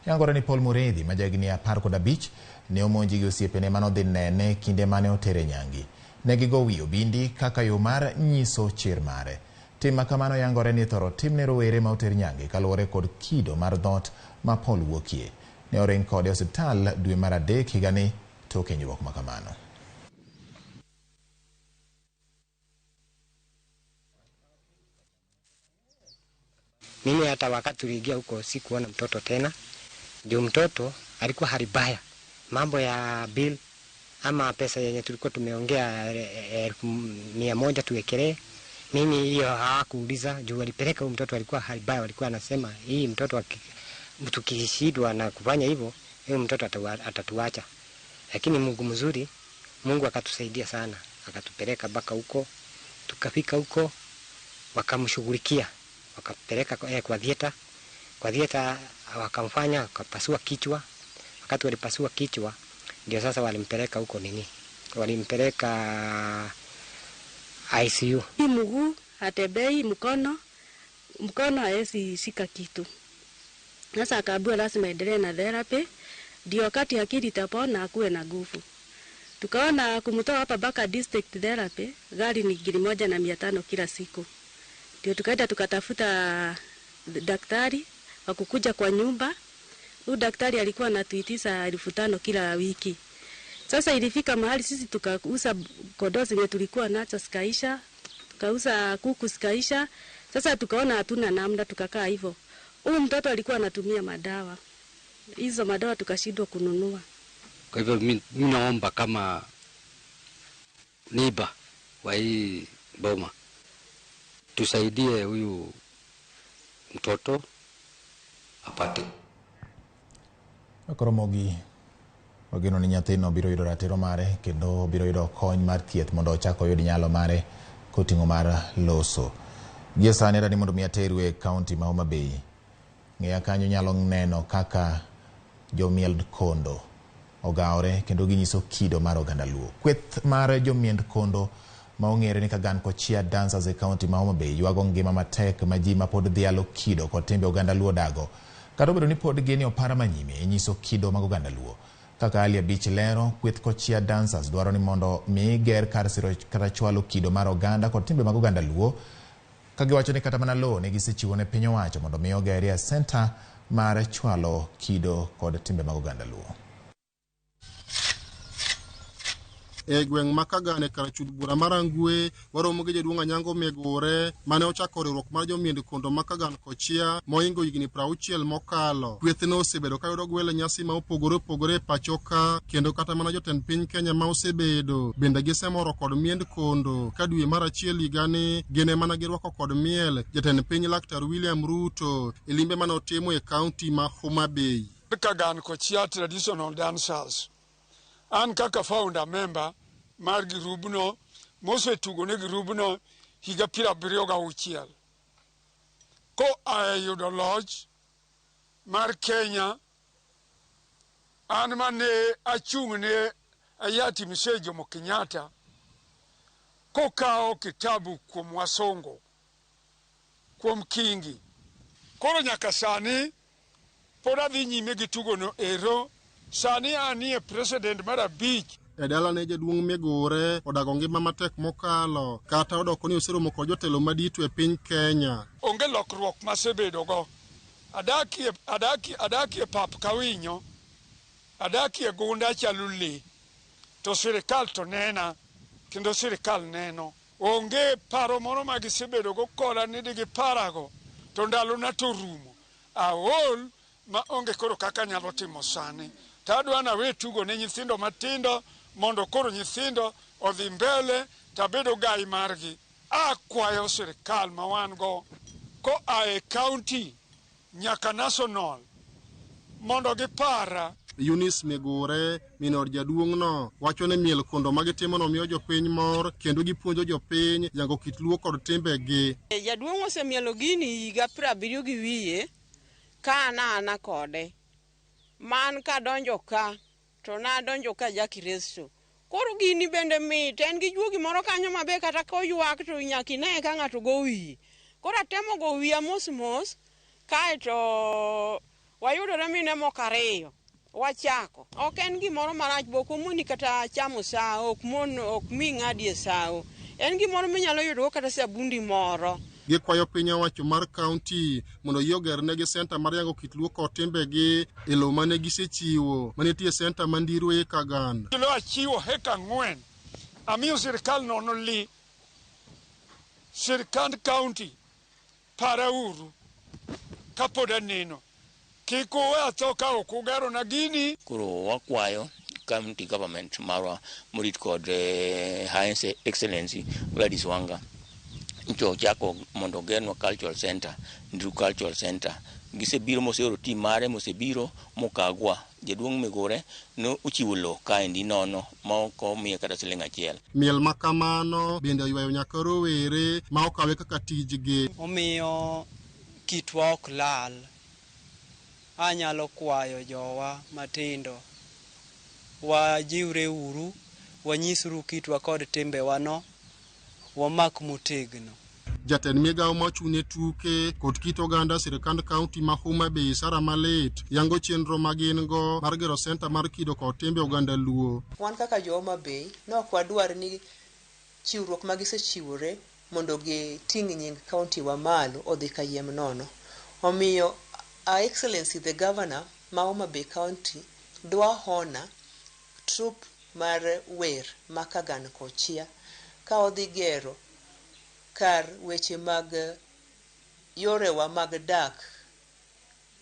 Yangore ni Paul Muredhi ma jahigni 15 ne omonji gi osiepene manodhi nene kinde mane otere nyangi. Ne gigo wi obindi kaka yo mar nyiso chir mare. Tim makamano yangore ni thoro timne rowere ma oter nyange kaluwore kod kido mar dhot ma Paul wuokie. Ne oring kode osiptal dwe mar adek higani tok hinyruok makamano. Mimi hata wakati tuliingia huko sikuona mtoto tena. Ndio mtoto alikuwa hali mbaya. Mambo ya bill ama pesa yenye tulikuwa tumeongea 100 tuwekelee. Mimi hiyo hawakuuliza juu walipeleka huyu mtoto alikuwa hali mbaya, walikuwa anasema hii mtoto tukishindwa na kufanya hivyo, huyu mtoto atatuacha. Lakini Mungu mzuri, Mungu akatusaidia sana. Akatupeleka mpaka huko, tukafika huko wakamshughulikia. Wakapeleka kwa dieta. Kwa dieta wakamfanya, wakapasua kichwa. Wakati walipasua kichwa, ndio sasa walimpeleka huko nini? Walimpeleka ICU. Hii mguu hatembei, mkono haezi shika kitu. Sasa akaambiwa lazima endelee na therapy ndio wakati akili itapona akuwe na nguvu. Tukaona kumtoa hapa mpaka district therapy gari ni 1,500 kila siku. Ndio tukaenda tukatafuta daktari wa kukuja kwa nyumba. Huyu daktari alikuwa anatuitisha 5,000 kila wiki. Sasa ilifika mahali sisi tukauza kondoo zenye tulikuwa nazo zikaisha, tukauza kuku zikaisha. Sasa tukaona hatuna namna, tukakaa hivyo. Huyu mtoto alikuwa anatumia madawa. Hizo madawa tukashindwa kununua. Kwa hivyo mimi naomba kama niba wa hii boma tusaidie huyu mtoto apate. Ramogi ogeno ni nyathino biro yudo ratiro mare kendo biro yudo kony mar thieth mondo ochako yud nyalo mare koting'o mar loso. Gie sani rani mondo mi ateru e kaunti ma Homa Bay. Ng'eya kanyo nyalo neno kaka jomield kondo ogawore kendo ginyiso kido mar oganda Luo. Kweth mar jomiend kondo ma ong'ere ni Kagan Kochia Dancers e kaunti ma Homa Bay ywago ngima matek ma ji ma pod dhialo kido kod timbe oganda Luo dago. Kata obedo ni pod gini opara manyime nyiso kido mag oganda Luo. Kaka Ali Abich lero, kweth Kochia Dancers dwaro ni mondo mi ger kar siro kata chwalo kido mar oganda kod timbe mag oganda Luo. Kagiwacho ni kata mana lo ne gisechiwo ne piny owacho mondo mi ogerie center mar chwalo kido kod timbe mag oganda Luo. e gweng' Makagane karachud bura marangwe waromo gi jaduong' Anyango Megore mane ochako riwruok mar jomiend kondo Makagan Kochia moingo higni 60 mokalo. Kwethno osebedo ka yudo gwelo nyasi ma opogore opogore pachoka kendo kata mana jotend piny Kenya ma osebedo bende gisemoro kod miend kondo ka dwe mar achiel higani gene mana girwako kod miel jatend piny Laktar William Ruto e limbe mane otimo e kaunti ma Homa Bay. Makagan Kochia Traditional Dancers. An kaka founder member mar girubno mosetugo ne girubno higa 76 ko ayudo loch mar Kenya. An mane achung' ne Hayati Mzee Jomo Kenyatta kokao kitabu kuom Wasongo kuom Kingi. Koro nyaka sani pod adhi nyime gi tugono ero. Sani ani e president mar 5. E dala ne jaduong' Megore odago ngima matek mokalo kata odoko ni oseromo kod jotelo madito e piny Kenya. Onge lokruok masebedogo. Adaki e pap kawinyo. Adaki e gunda chaluli. To sirikal to nena. Kendo sirikal neno. Onge paro moro magisebedogo koda ni digi parago. To ndalo na to rumo. Aol ma onge koro kaka nyalo timo sani. Tadwa na we tugo ne nyithindo matindo mondo koro nyithindo odhi mbele tabedo gai margi. Akwayo sirikal ma wan go ko ae county nyaka national mondo gipara. Eunice Megore minor jaduong'no wacho ne miel kondo magitimo no miyo jopiny mor kendo gipuonjo jopiny yango kit luo kod timbegi. Jaduong' osemielo gini higa 70 gi wiye ka ana kode. Man ka donjo ka to na donjo ka jakiresto. Koro gini bende mit en gi juogi moro kanyo mabe kata ko ywak to nyaki ne ka ng'ato go wiyi. Koro atemo go wiya mos kae to wayudore mine moko 2 wachako. Ok en gimoro marach boko muni kata chamo sao ok mi ng'adi e sao. En gimoro minyalo yudo kata sabundi moro. Gikwayo piny owacho mar kaunti mondo yogernegi senta mar yango kit luo kod timbegi e lo mane gisechiwo manitie senta mandiru e Kagan. Kilo achiwo heka 4. Amiyo sirikal nono li. Sirikand kaunti para uru kapoda neno. Kiko athoka okugero na gini. Kuro wakwayo county government marwa murit kod High Excellency Gladys Wanga. Ncho chako mondo genwa cultural center, Ndru cultural center. Gisebiro moseoro team mare mosebiro mokagwa. Jaduong' Megore no uchiwo lo kaendi nono moko miye kata siling achiel. Miel makamano bende oywayo nyaka rowere ma okawe kaka tijgi. Omiyo kitwa ok lal. Anyalo kwayo jowa matindo. Wajiwre uru, wanyisru kitwa kod timbewa no. Wamak motegno. Jatend migawo mochune tuke kod kit oganda sirikand kaunti ma Homa Bay Sara Malet yango chenro magin-go mar gero senta mar kido kod timbe oganda luo. Wan kaka jo Homa Bay nok wadwar ni chiwruok magisechiwore mondo giting' nying kaunti wa malo odhi kayiem nono. Omiyo Excellency the Governor ma Homa Bay County dwa hona trup mar wer Makagan Kochia ka odhi gero kar weche mag yorewa mag dak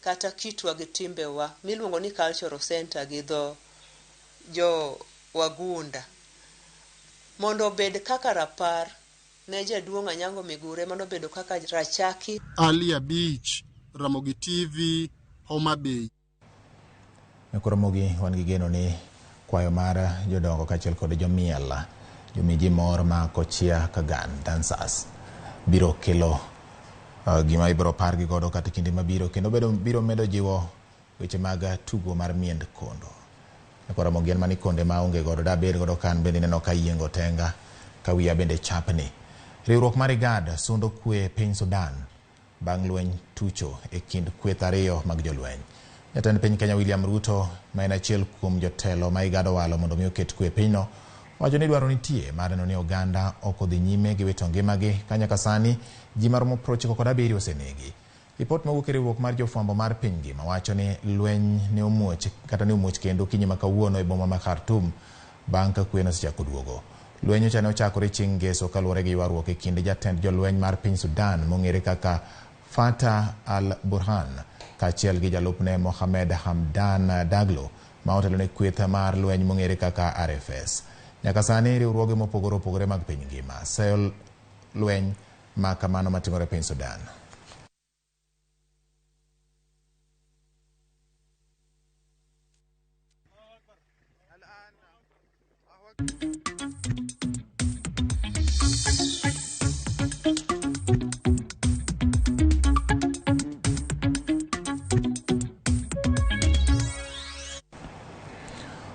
kata kitwa gi timbewa miluongo ni cultural center gi dho jo wagunda mondo obed kaka rapar ne jaduong' Anyango Megore mano bedo kaka rachaki. Alia Beach, Ramogi TV, Homa Bay. Ramogi wan gi geno ni kwayo mar jodongo kachiel kod jomiel jomiji mor ma Kochia Kagan Dancers biro kelo gima ibiro pargi godo kata kinde mabiro kendo biro medo jiwo weche mag tugo mar miend kondo. Ramogi mani konde ma onge godo da bed godo kan bende neno ka yiengo tenga ka wiya bende chapni. Riwruok mar IGAD sundo kwe piny Sudan bang' lweny tucho e kind kweth ariyo mag jolweny. Jatend piny Kenya William Ruto ma en achiel kuom jotelo ma IGAD owalo mondo mi oket kwe pinyno wacho ni dwaro nitie mar neno ni oganda ok odhi nyime gi wito ngimagi ka nyaka sani ji maromo 97 osenegi. Ripot mawuok e riwruok mar jofwambo mar piny ngima wacho ni lweny ne omuoch kendo kinyi ma kawuono e boma ma Khartoum bang' ka kwe nosechako duogo. Lweny cha ne ochakore chieng' Ngeso kaluwore gi ywaruok e kind jatend jolweny mar piny Sudan mong'ere kaka Fatah al-Burhan kaachiel gi jalupne Mohamed Hamdan Daglo ma otelo ne kweth mar lweny mong'ere kaka RFS. Nyaka sani riwruoge mopogore opogore mag piny ngima seyo lweny ma kamano matimore piny Sudan.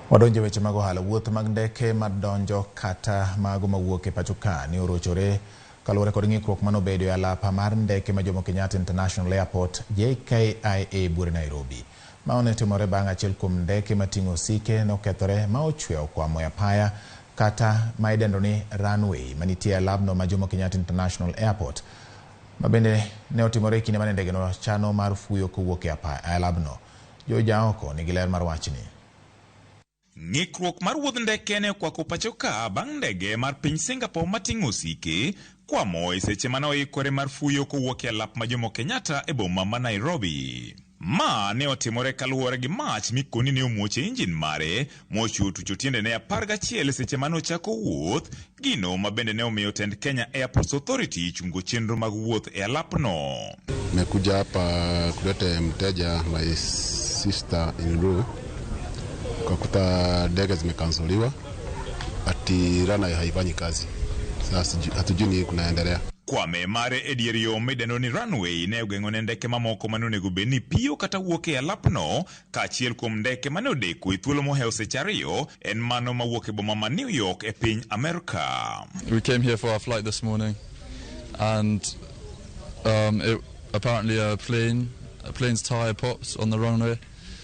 Wadonjo weche mag ohala. Wuoth mag ndeke madonjo kata mago mawuok e pacho ka ne orochore kaluwore kod ng'ikruok manobedo e alapa mar ndeke ma Jomo Kenyatta International Airport JKIA bure Nairobi. Ma onetimore bang' achiel kuom ndeke mating'o osike nokethore ma ochwe okwamo e apaya kata ma idendo ni runway manitie e alabno ma Jomo Kenyatta International Airport. Ma bende ne otimore e kinde mane ndegeno chano mar fuyo kowuok e alabno. Joja oko nigi ler mar wachni. Ng'ikruok mar wuodh ndeke ne okwako pacho ka bang' ndege mar piny Singapore mating'o osike kwamo e seche mane oikore mar fuyo kowuok e alap ma Jomo Kenyatta e boma ma Nairobi. Ma ne otimore kaluwore gi mach mikoni ne omuoche injin mare mochuo tucho tiendene 11 seche mane ochako wuoth, gino ma bende ne omiyo tend Kenya Airports Authority chungo chenro mag wuoth e alapno. Nimekuja hapa kuleta mteja my sister in law kwa kuta ndege zimekansoliwa ati rana haifanyi kazi. Sasa hatujui ni kunaendelea. Kwame mare edier yo midendo ni runway ne ogeng'o ne ndeke mamoko manonego bed ni piyo kata wuok e alapno kaachiel kuom ndeke mane odeko e thuolo mohewo seche 2 en mano mawuok e boma ma New York e piny Amerika. We came here for our flight this morning and apparently a plane's tire popped on the runway.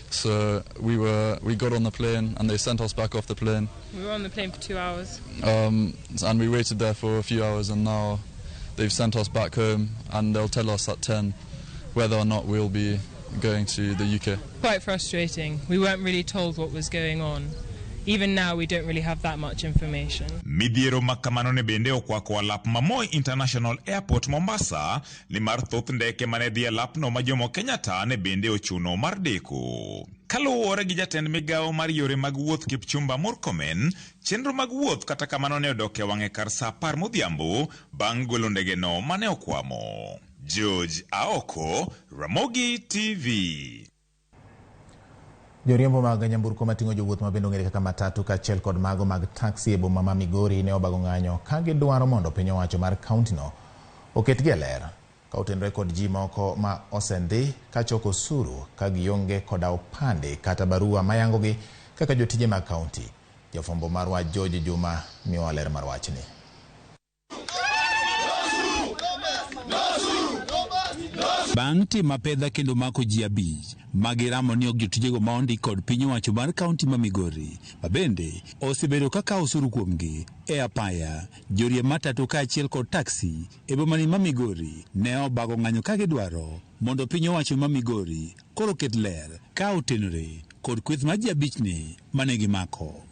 So we got on the plane and they sent us back off the plane. We were on the plane for 2 hours. And we waited there for a few hours and now they've sent us back home and they'll tell us at 10 whether or not we'll be going to the UK. Quite frustrating. We weren't really told what was going on. Even now we don't really have that much information. Midhiero makamano ne bende okwako alap ma Moi International Airport Mombasa ni mar thoth ndeke mane dhi alapno ma Jomo Kenyatta ne bende ochuno mar deko. Kaluwore gi jatend migawo mar yore mag wuoth Kipchumba Murkomen, chenro mag wuoth kata kamano ne odok e wang'e kar sa 10 modhiambo bang' golo ndegeno mane okwamo. George Aoko, Ramogi TV. Joriembo mag nyamburko mating'o jowuoth mabende ong'ere kaka matatu kaachiel kod mago mag taksi e boma ma Migori ne obago ng'anyo ka gidwaro mondo piny owacho mar kauntino oketgi e ler ka otenore kod ji moko ma osendhi kachoko osuru ka gionge koda opande kata barua mayangogi kaka jotije mag kaunti. Jafwambo marwa George Juma miyowa ler mar wachni. Bang' tim mapedha kendo mako ji 5 magiramo ni ok jotijego ma ondik kod piny owacho mar kaunti ma Migori mabende osebedo kaka osuru kuomgi e apaya, joriemb matatu kaachiel kod taksi e bomani ma Migori ne obago ng'anyo ka gidwaro mondo piny owacho ma Migori koro ket ler ka otenore kod kweth mar ji 5 ni mane gimako.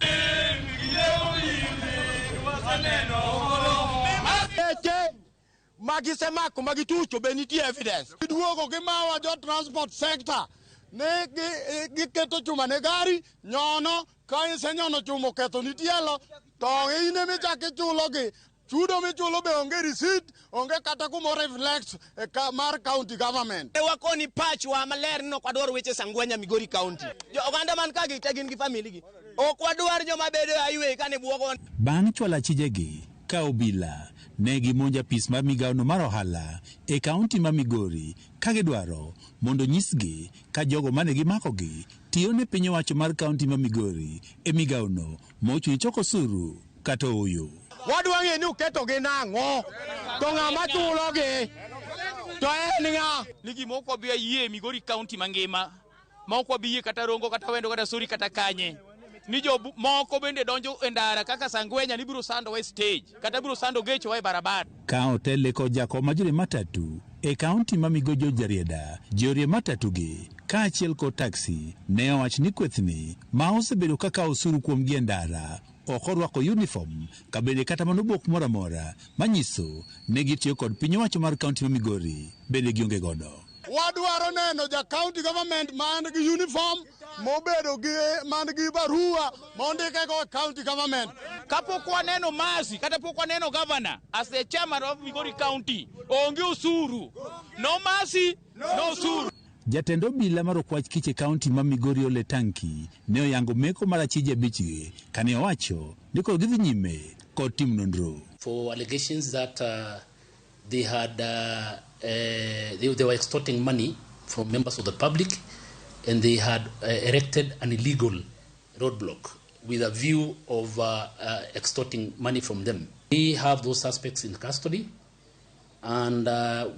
Magisemako magitucho be nitie evidence. Giduogo gimawa jo transport sector ne giketo chuma ne gari nyono ka isenyono chumo ketho nitielo to ine michake chulogi chudo michulo be onge receipt onge kata kumo reflect mar county government. Wakoni pachwa maler no kwadwaro weche Sangwenya Migori County. Jo oganda man ka gin gi family gi. Ok wadwar joma bedo highway kane buogo. Bang' chwala chijegi ka obila ne gimonja pis mar migawono mar ohala e kaunti ma Migori ka gidwaro mondo nyisgi ka jogo mane gimakogi tiyo ne piny owacho mar kaunti ma Migori e migawono mochuni choko osuru kata oyo. Wadwang'e ni uketogi nang'o to ng'ama chulogi to en ng'a nigi moko bi yie Migori County mangima moko bi yie kata Rongo kata Wendo kata Suri kata Kanye ni jo moko bende donjo e ndara kaka Sangwenya ni biro sando we stage kata biro sando gecho we barabara. Ka otele ko jako majure matatu e kaunti ma Migojo Jarieda jorie matatu gi kaachiel kod taksi ne owach ni kwethni ma osebedo kaka osuru kuom gi ndara ok orwako uniform kabende kata mano bok moro amora manyiso ne gitiyo kod piny owacho mar kaunti ma Migori bende gionge godo. Wadwaro neno ja county government man gi uniform mobedo gi man gi barua mondike go county government. Kapok waneno masi kata pok waneno governor as the chairman of Migori County onge usuru. No masi, no usuru. Jatend obila mar okwach kiche kaunti ma Migori Ole Tanki ne oyango meko mar achije abichgi kane owacho ni kod gidhi nyime kod tim nonro. For allegations that they had they were extorting money from members of the public and they had erected an illegal roadblock with a view of extorting money from them. We have those suspects in custody and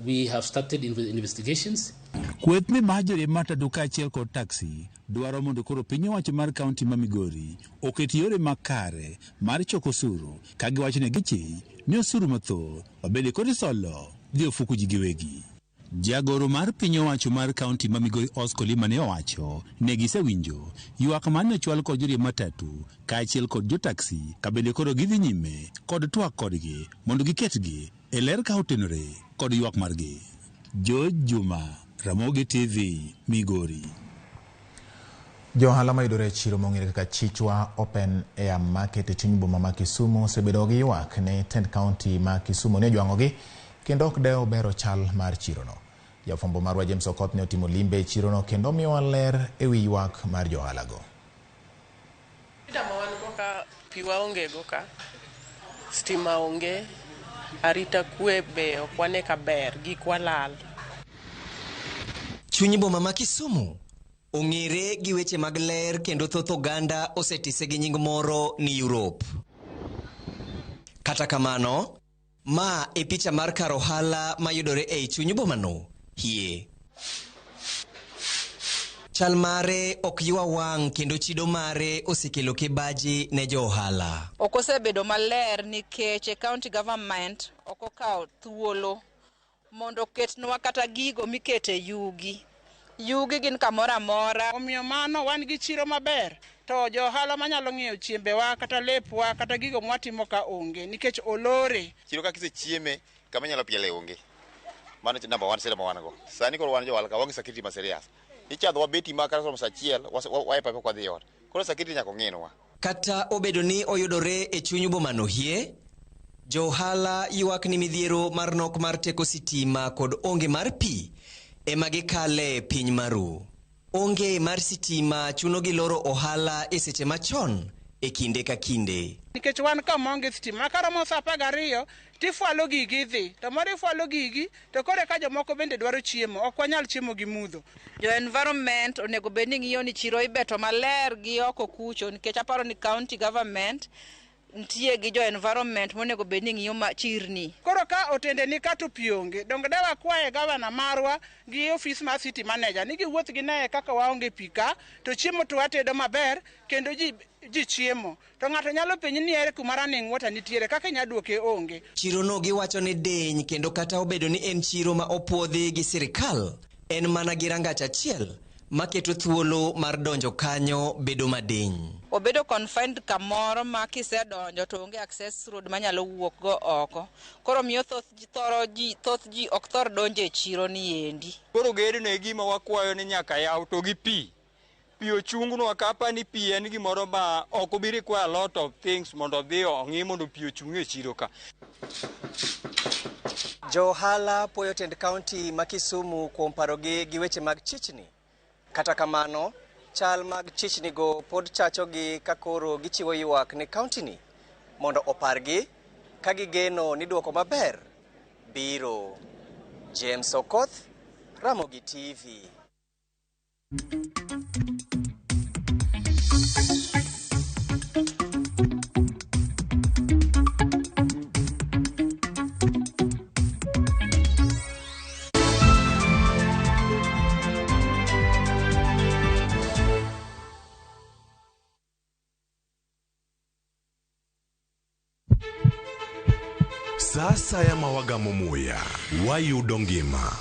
we have started investigations. Kweth me majore mata duka achiel kod taxi dwaro mondo koro piny owacho mar kaunti ma Migori oket yore makare mar choko osuru ka giwacho ne gichi ni osuru matho obede kod solo dhi ofuku ji giwegi. Jagoro mar piny owacho mar kaunti ma Migori Oskolima ne owacho ne gisewinjo ywak mane ochwal kod jorie matatu kaachiel kod jo taxi kabende koro gidhi nyime kod twak kodgi mondo giketgi e ler ka otenore kod ywak margi. George Juma, Ramogi TV, Migori. Johala mayudore e chiro mong'ere kaka Chichwa Open Air Market e chuny boma ma Kisumu osebedo gi ywak ne tend kaunti ma Kisumu ne jwang'ogi kendo ok dewo bero chal mar chirono. Jafwambo marwa James Okoth ne otimo limbe e chirono kendo miyowa ler e wi ywak mar johalago. Piwa onge go ka, stima onge, arita kwe be okwane kaber, gik walal. Chuny boma ma Kisumu ong'ere gi weche mag ler kendo thoth oganda osetise gi nying moro ni Europe. Kata kamano, ma e picha mar kar ohala mayudore e chuny boma no hie. Chal mare ok ywa wang' kendo chido mare osekelo kibaji ne jo ohala. Ok osebedo maler nikech county government ok okawo thuolo mondo ketnwa kata gigo mikete yugi. Yugi gin kamora mora. Omiyo mano wan gi chiro maber. To jo ohala manyalo ng'iewo chiembewa kata lepwa kata gigo mwatimo ka onge nikech olore. Chiro ka kise chieme kama nyalo piele onge. Mano number 1 sema wan go. Sani koro wan jo ohala ka wangi security ma serious. Ichadho wabeti ma kata sa chiel wae pape kwa dhiot. Koro security nyako ng'inwa. Kata obedo ni oyudore e chuny boma no hie, jo ohala ywak ni midhiero mar nok mar teko sitima kod onge mar pi ema gikale piny maru. Onge mar sitima chuno gi loro ohala e seche machon e kinde ka kinde. Nikech wan ka monge sitima karomo sa 12 tifwalo gigi dhi. To moro ifwalo gigi to kore ka jomoko bende dwaro chiemo, ok wanyal chiemo gi mudho. Jo environment onego bed ni ng'iyo ni chiro ibeto maler gi oko kucho nikech aparo ni county government ntie gi jo environment monego bed ni ng'iyo chirni. Koro ka otende ni ka to pionge, dong dewa kwae gavana marwa gi office mar city manager ni giwuoth gi nae kaka waonge pika to chiemo to watedo maber kendo ji chiemo. To ng'ato nyalo penj ni ere kuma running water nitiere kaka nyaduoke onge. Chiro no giwacho ni deny kendo kata obedo ni en chiro ma opuodhi gi sirikal, en mana gi rangach achiel maketo thuolo mar donjo kanyo bedo madiny. Obedo confined kamoro ma kisedonjo to onge access road manyalo wuok go oko. Koro miyo thoth ji ok thor donjo e chiro ni endi. Koro gedo ne gima wakwayo ni nyaka yaw to gi pi. Pi ochung'nwa kapa ni pi en gimoro ma ok obiri kwa a lot of things mondo dhi ong'i mondo pi ochung' e chiro ka. Jo ohala puoyo tend kaunti ma Kisumu kuom parogi gi weche mag chichni. Kata kamano, chal mag chichni go pod chachogi ka koro gichiwo ywak ne kaunti ni mondo opargi ka gigeno ni duoko maber biro. James Okoth, Ramogi TV. Sasa ya mawagamo muya, wayudo ngima.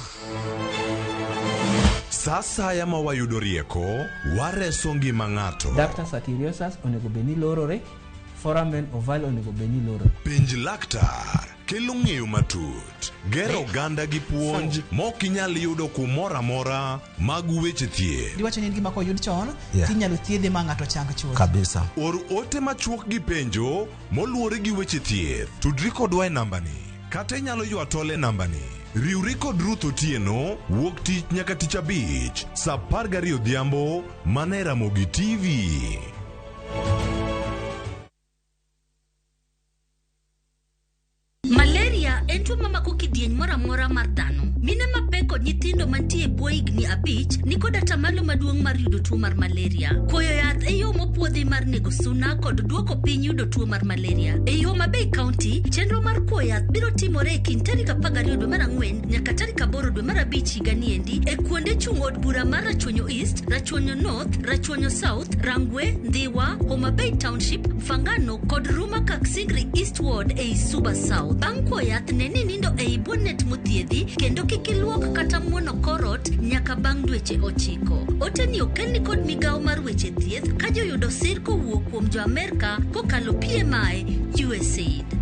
Sasa ya mawayudo rieko, wareso ngima ng'ato. Ductus arteriosus onego beni lorore foramen oval onego beni loro. Penj laktar kelo ng'eyo matut, gero oganda gi puonj mok inyal yudo kumoro amora mag weche thieth. Diwacho ni gima koyud chon, tinyalo thiedhe ma ng'ato chang chuth. Kabisa. Or ote machuok gi penjo moluwore gi weche thieth. Tudri kodwa e nambani, kata inyalo ywa tole nambani. Riwri kod Ruth Otieno wuok tich nyaka tich abich saa 12 odhiambo mana e Ramogi TV. Malaria en tuo mamako kidieny moro amora mar dhano. Mine mapek kod nyithindo mantie bwo higni 5 ni kod atamalo maduong' mar yudo tuo mar malaria. Koyo yath e yo mopuodhi mar nego suna kod duoko piny yudo tuo mar malaria. E Homabay County, chenro mar kuo yath biro timore e kind tarik 12 dwe mar 4 nyaka tarik 8 dwe mar 5 higa ni endi e kuonde chung' od bura mar Rachuonyo East, Rachuonyo North, Rachuonyo South, Rangwe, Ndhiwa, Homabay Township, Mfangano kod Ruma Kaksigri Eastward e Suba South. Bang' kuo yath ne ni nindo e bwo net mothiedhi kendo kik iluok kata muono korot nyaka bang' dweche 9. Oteni okelni kod migawo mar weche thieth ka joyudo sir kowuok kuom jo Amerka kokalo PMI USAID.